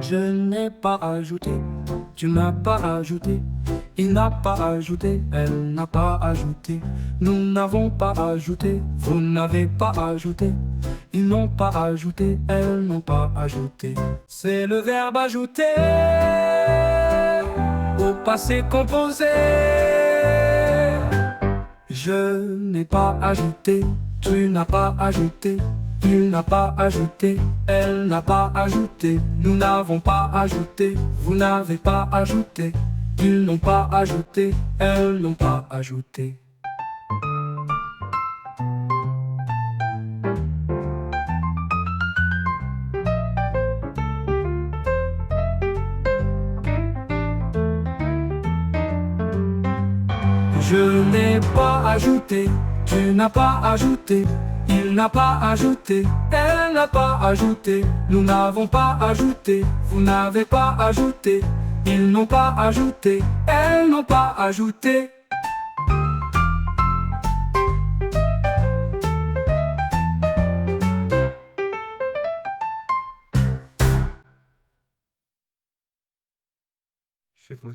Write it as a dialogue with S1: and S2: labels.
S1: Je n'ai pas ajouté, tu n'as pas ajouté, il n'a pas ajouté, elle n'a pas ajouté, nous n'avons pas ajouté, vous n'avez pas ajouté, ils n'ont pas ajouté, elles n'ont pas ajouté. C'est le verbe ajouter au passé composé. Je n'ai pas ajouté, tu n'as pas ajouté, il n'a pas ajouté, elle n'a pas ajouté, nous n'avons pas ajouté, vous n'avez pas ajouté, ils n'ont pas ajouté, elles n'ont pas ajouté. Je n'ai pas ajouté, tu n'as pas ajouté, il n'a pas ajouté, elle n'a pas ajouté, nous n'avons pas ajouté, vous n'avez pas ajouté, ils n'ont pas ajouté, elles n'ont pas ajouté. Je sais pas.